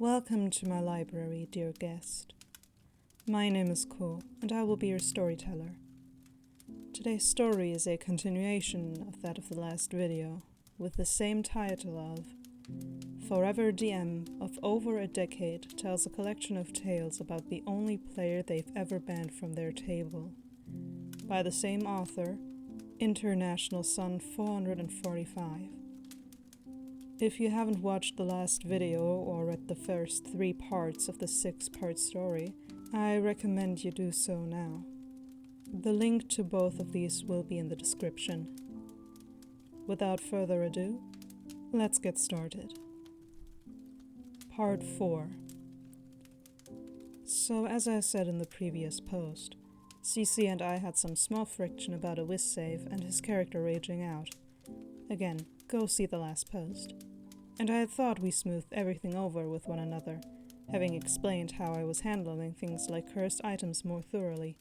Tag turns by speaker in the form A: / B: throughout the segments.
A: Welcome to my library, dear guest. My name is Ko, and I will be your storyteller. Today's story is a continuation of that of the last video, with the same title of Forever DM of over a decade tells a collection of tales about the only player they've ever banned from their table. By the same author, International Sun 445. If you haven't watched the last video or read the first 3 parts of the 6-part story, I recommend you do so now. The link to both of these will be in the description. Without further ado, let's get started. Part 4. So as I said in the previous post, CC and I had some small friction about a whiz save and his character raging out. Again, go see the last post. And I had thought we smoothed everything over with one another, having explained how I was handling things like cursed items more thoroughly.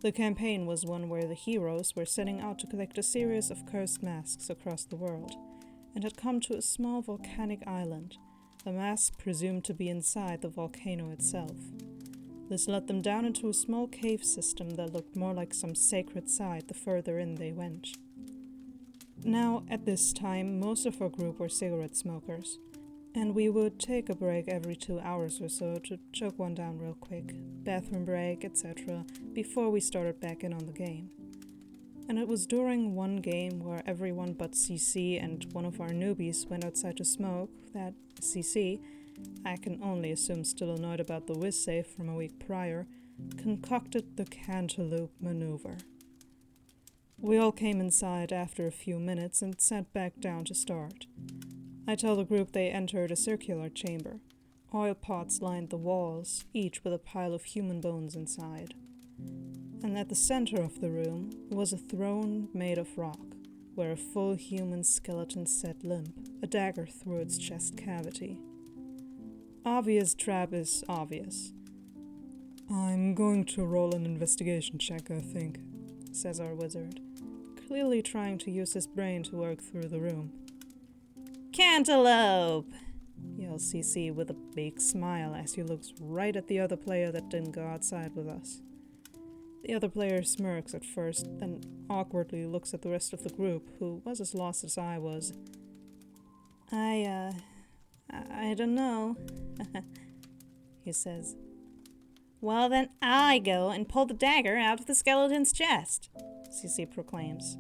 A: The campaign was one where the heroes were setting out to collect a series of cursed masks across the world, and had come to a small volcanic island, the mask presumed to be inside the volcano itself. This led them down into a small cave system that looked more like some sacred site the further in they went. Now, at this time, most of our group were cigarette smokers, and we would take a break every 2 hours or so to choke one down real quick, bathroom break, etc., before we started back in on the game. And it was during one game where everyone but CC and one of our newbies went outside to smoke that CC, I can only assume still annoyed about the whiz save from a week prior, concocted the cantaloupe maneuver. We all came inside after a few minutes and sat back down to start. I tell the group they entered a circular chamber. Oil pots lined the walls, each with a pile of human bones inside. And at the center of the room was a throne made of rock, where a full human skeleton sat limp, a dagger through its chest cavity. Obvious trap is obvious. "I'm going to roll an investigation check, I think," says our wizard, clearly trying to use his brain to work through the room. "Cantaloupe!" yells CC with a big smile as he looks right at the other player that didn't go outside with us. The other player smirks at first, then awkwardly looks at the rest of the group, who was as lost as I was. I don't know, he says. "Well, then I go and pull the dagger out of the skeleton's chest," CC proclaims.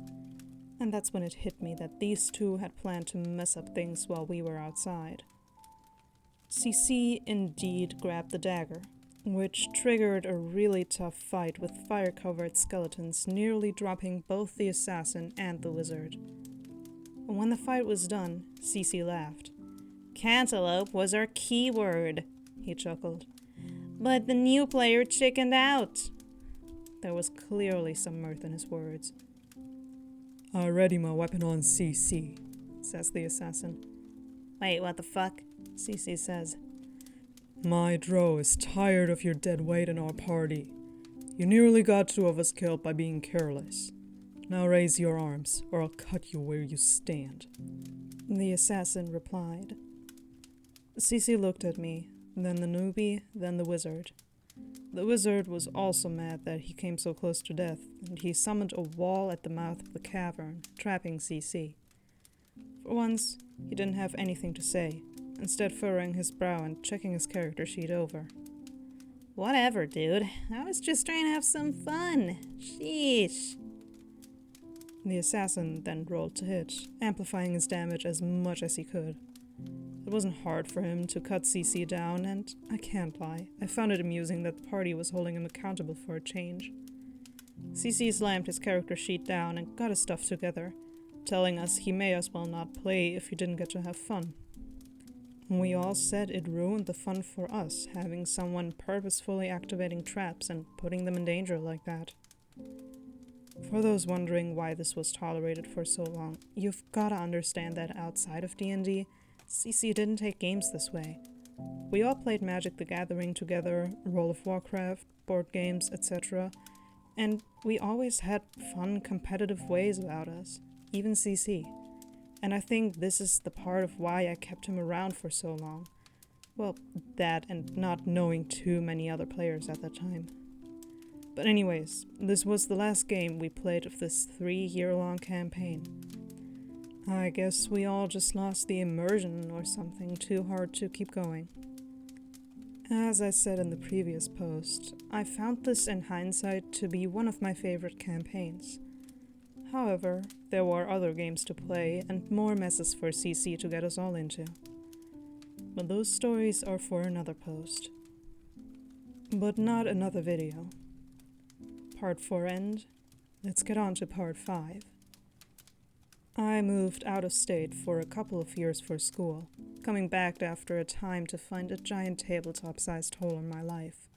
A: And that's when it hit me that these two had planned to mess up things while we were outside. CC indeed grabbed the dagger, which triggered a really tough fight with fire-covered skeletons nearly dropping both the assassin and the wizard. When the fight was done, CC laughed. "Cantaloupe was our keyword," he chuckled. "But the new player chickened out." There was clearly some mirth in his words. "I ready my weapon on CC," says the assassin. "Wait, what the fuck?" CC says. "My dro is tired of your dead weight in our party. You nearly got 2 of us killed by being careless. Now raise your arms, or I'll cut you where you stand," the assassin replied. CC looked at me, then the newbie, then the wizard. The wizard was also mad that he came so close to death, and he summoned a wall at the mouth of the cavern, trapping CC. For once, he didn't have anything to say, instead furrowing his brow and checking his character sheet over. "Whatever, dude. I was just trying to have some fun. Sheesh." The assassin then rolled to hit, amplifying his damage as much as he could. It wasn't hard for him to cut CC down, and I can't lie, I found it amusing that the party was holding him accountable for a change. CC slammed his character sheet down and got his stuff together, telling us he may as well not play if he didn't get to have fun. We all said it ruined the fun for us, having someone purposefully activating traps and putting them in danger like that. For those wondering why this was tolerated for so long, you've gotta understand that outside of D&D, CC didn't take games this way. We all played Magic the Gathering together, World of Warcraft, board games, etc., and we always had fun, competitive ways about us, even CC. And I think this is the part of why I kept him around for so long. Well, that and not knowing too many other players at that time. But anyways, this was the last game we played of this 3-year-long campaign. I guess we all just lost the immersion or something too hard to keep going. As I said in the previous post, I found this in hindsight to be one of my favorite campaigns. However, there were other games to play and more messes for CC to get us all into. But those stories are for another post. But not another video. Part 4 end, let's get on to part 5. I moved out of state for a couple of years for school, coming back after a time to find a giant tabletop-sized hole in my life.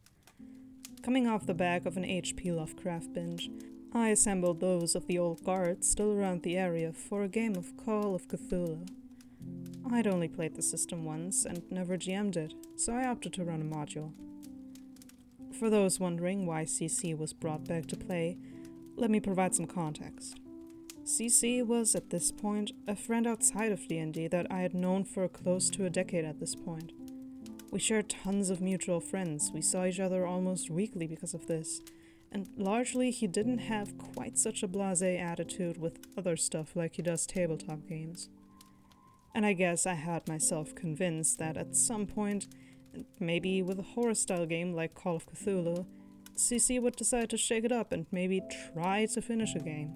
A: Coming off the back of an H.P. Lovecraft binge, I assembled those of the old guard still around the area for a game of Call of Cthulhu. I'd only played the system once and never GM'd it, so I opted to run a module. For those wondering why CC was brought back to play, let me provide some context. CC was, at this point, a friend outside of D&D that I had known for close to a decade at this point. We shared tons of mutual friends, we saw each other almost weekly because of this, and largely he didn't have quite such a blasé attitude with other stuff like he does tabletop games. And I guess I had myself convinced that at some point, maybe with a horror-style game like Call of Cthulhu, CC would decide to shake it up and maybe try to finish a game.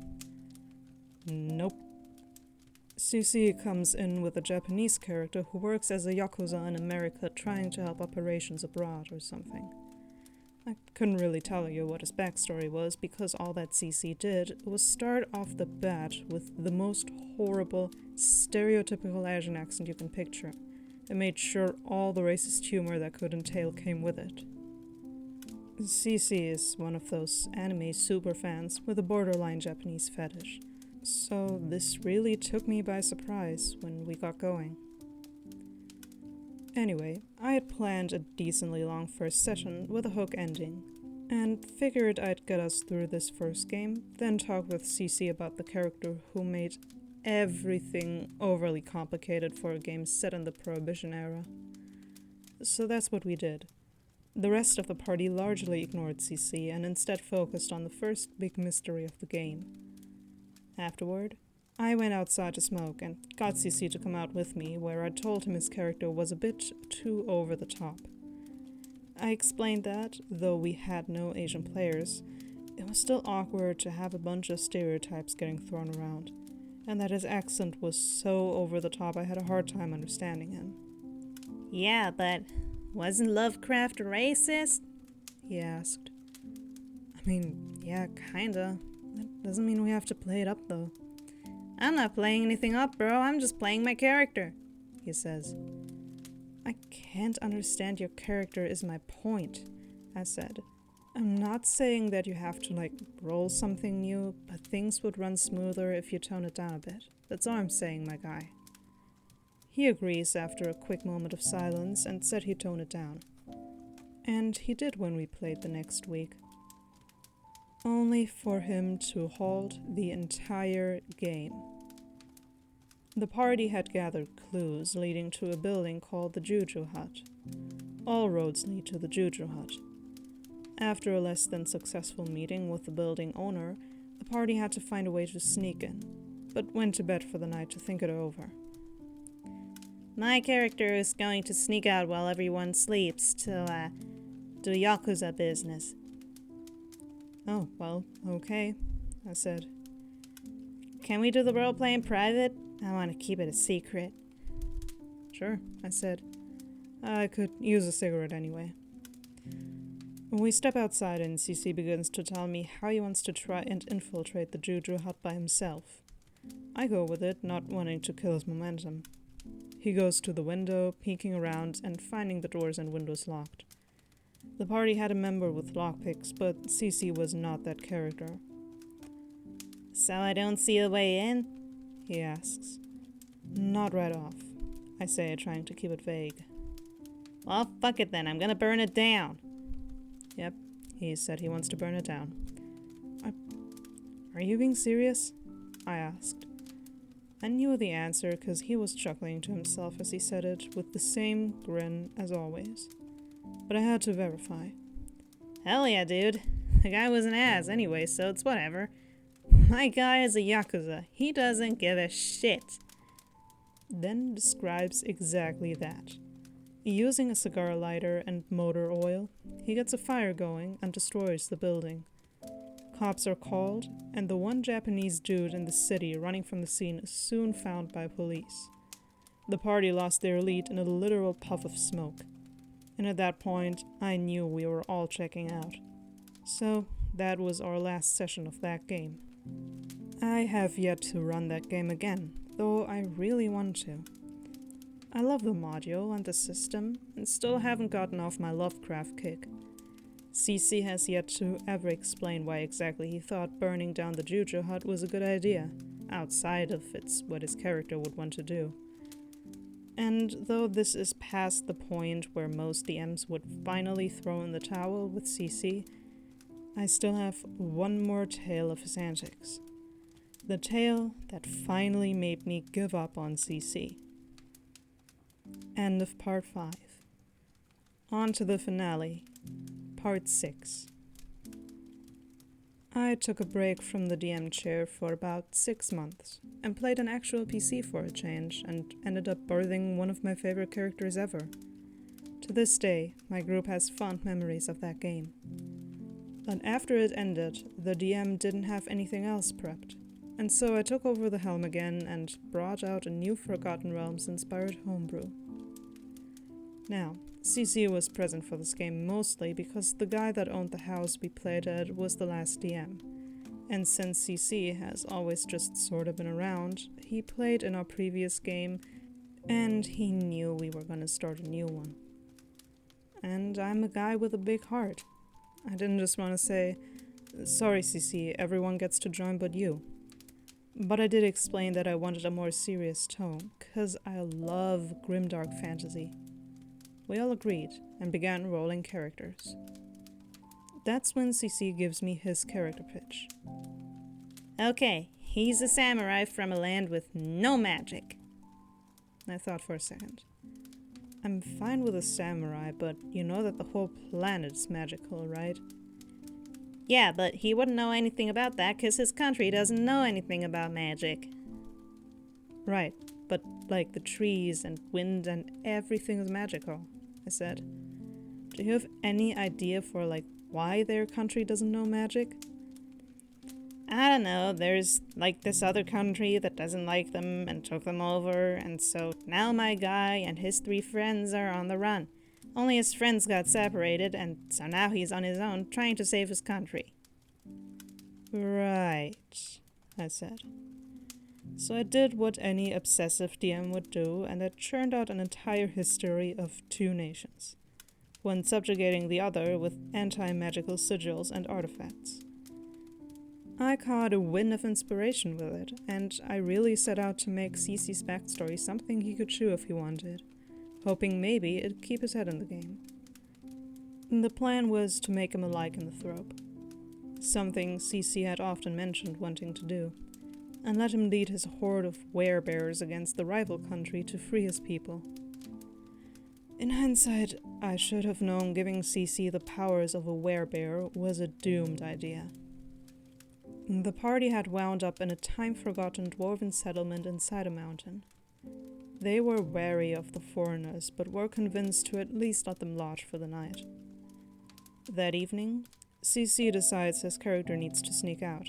A: Nope. CC comes in with a Japanese character who works as a Yakuza in America trying to help operations abroad or something. I couldn't really tell you what his backstory was because all that CC did was start off the bat with the most horrible, stereotypical Asian accent you can picture, and made sure all the racist humor that could entail came with it. CC is one of those anime superfans with a borderline Japanese fetish, so this really took me by surprise when we got going. Anyway, I had planned a decently long first session with a hook ending, and figured I'd get us through this first game, then talk with CC about the character who made everything overly complicated for a game set in the Prohibition era. So that's what we did. The rest of the party largely ignored CC and instead focused on the first big mystery of the game. Afterward, I went outside to smoke and got CC to come out with me, where I told him his character was a bit too over the top. I explained that, though we had no Asian players, it was still awkward to have a bunch of stereotypes getting thrown around, and that his accent was so over the top I had a hard time understanding him.
B: Yeah, but wasn't Lovecraft racist?
A: He asked. I mean, yeah, kinda. That doesn't mean we have to play it up, though.
B: I'm not playing anything up, bro. I'm just playing my character,
A: he says. I can't understand your character is my point, I said. I'm not saying that you have to, roll something new, but things would run smoother if you tone it down a bit. That's all I'm saying, my guy. He agrees after a quick moment of silence and said he'd tone it down. And he did when we played the next week. Only for him to halt the entire game. The party had gathered clues leading to a building called the Juju Hut. All roads lead to the Juju Hut. After a less than successful meeting with the building owner, the party had to find a way to sneak in, but went to bed for the night to think it over.
B: My character is going to sneak out while everyone sleeps to do Yakuza business.
A: Oh, well, okay, I said.
B: Can we do the roleplay in private? I want to keep it a secret.
A: Sure, I said. I could use a cigarette anyway. We step outside and CC begins to tell me how he wants to try and infiltrate the Juju Hut by himself. I go with it, not wanting to kill his momentum. He goes to the window, peeking around and finding the doors and windows locked. The party had a member with lockpicks, but CC was not that character.
B: So I don't see a way in?
A: He asks. Not right off, I say, trying to keep it vague.
B: Well, fuck it then, I'm gonna burn it down.
A: Yep, he said he wants to burn it down. Are you being serious? I asked.
B: I knew the answer because he was chuckling to himself as he said it with the same grin as always. But I had to verify.
A: Hell yeah, dude. The guy was an ass anyway, so it's whatever. My guy is a Yakuza. He doesn't give a shit.
B: Then describes exactly that. Using a cigar lighter and motor oil, he gets a fire going and destroys the building. Cops are called, and the one Japanese dude in the city running from the scene is soon found by police. The party lost their lead in a literal puff of smoke. And at that point, I knew we were all checking out. So, that was our last session of that game. I have yet to run that game again, though I really want to. I love the module and the system, and still haven't gotten off my Lovecraft kick. CC has yet to ever explain why exactly he thought burning down the Juju hut was a good idea, outside of it's what his character would want to do. And though this is past the point where most DMs would finally throw in the towel with CC, I still have one more tale of his antics. The tale that finally made me give up on CC. End of part 5. On to the finale, part 6. I took a break from the DM chair for about 6 months and played an actual PC for a change and ended up birthing one of my favorite characters ever. To this day, my group has fond memories of that game. But after it ended, the DM didn't have anything else prepped, and so I took over the helm again and brought out a new Forgotten Realms-inspired homebrew. Now, CC was present for this game mostly because the guy that owned the house we played at was the last DM, and since CC has always just sort of been around, he played in our previous game, and he knew we were gonna start a new one. And I'm a guy with a big heart. I didn't just want to say, sorry CC, everyone gets to join but you. But I did explain that I wanted a more serious tone, cause I love grimdark fantasy. We all agreed, and began rolling characters. That's when CC gives me his character pitch.
A: Okay, he's a samurai from a land with no magic.
B: I thought for a second. I'm fine with a samurai, but you know that the whole planet's magical, right?
A: Yeah, but he wouldn't know anything about that because his country doesn't know anything about magic.
B: Right, but like the trees and wind and everything is magical, I said. Do you have any idea for like why their country doesn't know magic?
A: I don't know, there's like this other country that doesn't like them and took them over, and so now my guy and his 3 friends are on the run. Only his friends got separated, and so now he's on his own trying to save his country.
B: Right, I said. So I did what any obsessive DM would do, and I churned out an entire history of 2 nations, one subjugating the other with anti-magical sigils and artifacts. I caught a wind of inspiration with it, and I really set out to make CC's backstory something he could chew if he wanted, hoping maybe it'd keep his head in the game. The plan was to make him a lycanthrope, something CC had often mentioned wanting to do, and let him lead his horde of werebears against the rival country to free his people. In hindsight, I should have known giving CC the powers of a werebear was a doomed idea. The party had wound up in a time-forgotten dwarven settlement inside a mountain. They were wary of the foreigners, but were convinced to at least let them lodge for the night. That evening, CC decides his character needs to sneak out.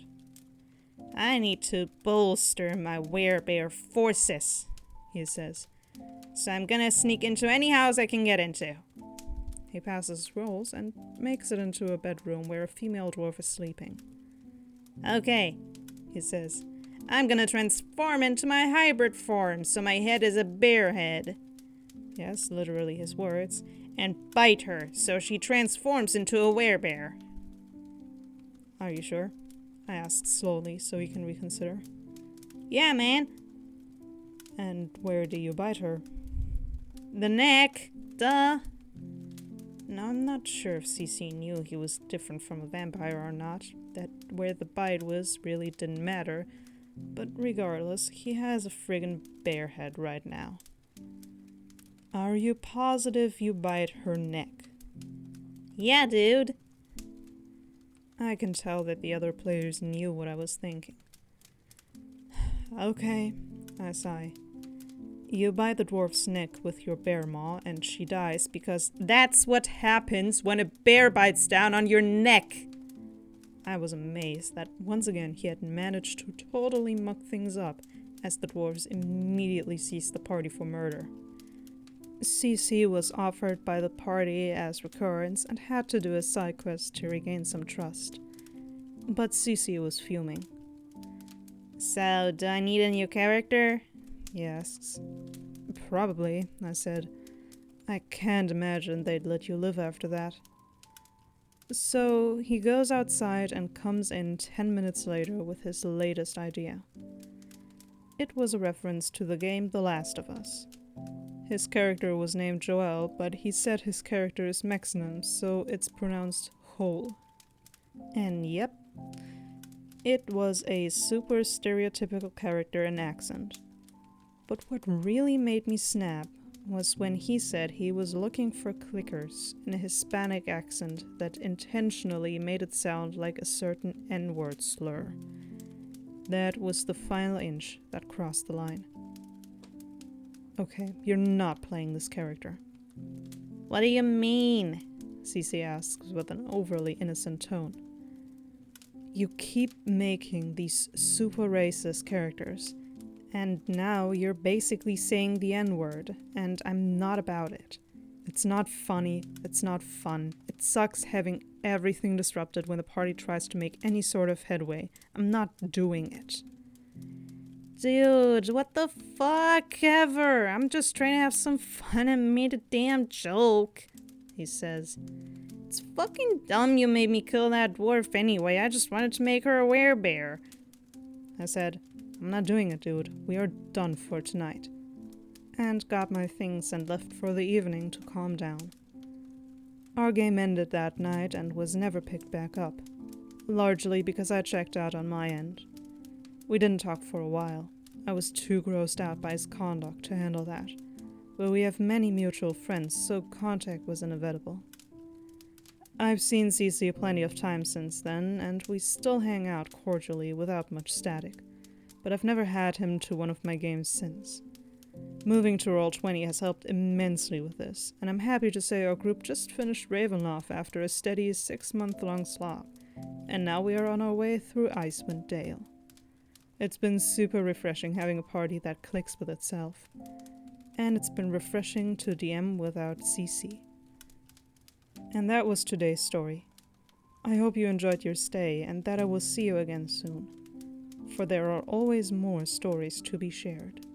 A: I need to bolster my werebear forces, he says. So I'm gonna sneak into any house I can get into.
B: He passes rolls and makes it into a bedroom where a female dwarf is sleeping.
A: Okay, he says. I'm gonna transform into my hybrid form so my head is a bear head.
B: Yes, literally his words.
A: And bite her so she transforms into a werebear.
B: Are you sure? I asked slowly so he can reconsider.
A: Yeah, man.
B: And where do you bite her?
A: The neck. Duh.
B: Now, I'm not sure if CC knew he was different from a vampire or not, that where the bite was really didn't matter, But regardless, he has a friggin' bear head right now. Are you positive you bite her neck?
A: Yeah, dude.
B: I can tell that the other players knew what I was thinking. Okay, I sigh. You bite the dwarf's neck with your bear maw and she dies because
A: That's what happens when a bear bites down on your neck.
B: I was amazed that once again he had managed to totally muck things up as the dwarves immediately seized the party for murder. CC was offered by the party as recurrence and had to do a side quest to regain some trust. But CC was fuming.
A: So, do I need a new character?
B: He asks. Probably, I said. I can't imagine they'd let you live after that. So he goes outside and comes in 10 minutes later with his latest idea. It was a reference to the game The Last of Us. His character was named Joel, but he said his character is Mexican, so it's pronounced Joel. And yep, it was a super stereotypical character and accent. But what really made me snap was when he said he was looking for clickers in a Hispanic accent that intentionally made it sound like a certain N-word slur. That was the final inch that crossed the line. Okay, you're not playing this character.
A: What do you mean?
B: Cece asks with an overly innocent tone. You keep making these super racist characters, and now you're basically saying the N-word, and I'm not about it. It's not funny, it's not fun. It sucks having everything disrupted when the party tries to make any sort of headway. I'm not doing it.
A: Dude, what the fuck ever? I'm just trying to have some fun and made a damn joke, he says. It's fucking dumb you made me kill that dwarf anyway. I just wanted to make her a werebear.
B: I said, I'm not doing it, dude. We are done for tonight. And got my things and left for the evening to calm down. Our game ended that night and was never picked back up, largely because I checked out on my end. We didn't talk for a while. I was too grossed out by his conduct to handle that, but we have many mutual friends, so contact was inevitable. I've seen CC plenty of times since then, and we still hang out cordially without much static, but I've never had him to one of my games since. Moving to Roll20 has helped immensely with this, and I'm happy to say our group just finished Ravenloft after a steady 6-month-long slog, and now we are on our way through Icewind Dale. It's been super refreshing having a party that clicks with itself, and it's been refreshing to DM without CC. And that was today's story. I hope you enjoyed your stay and that I will see you again soon, for there are always more stories to be shared.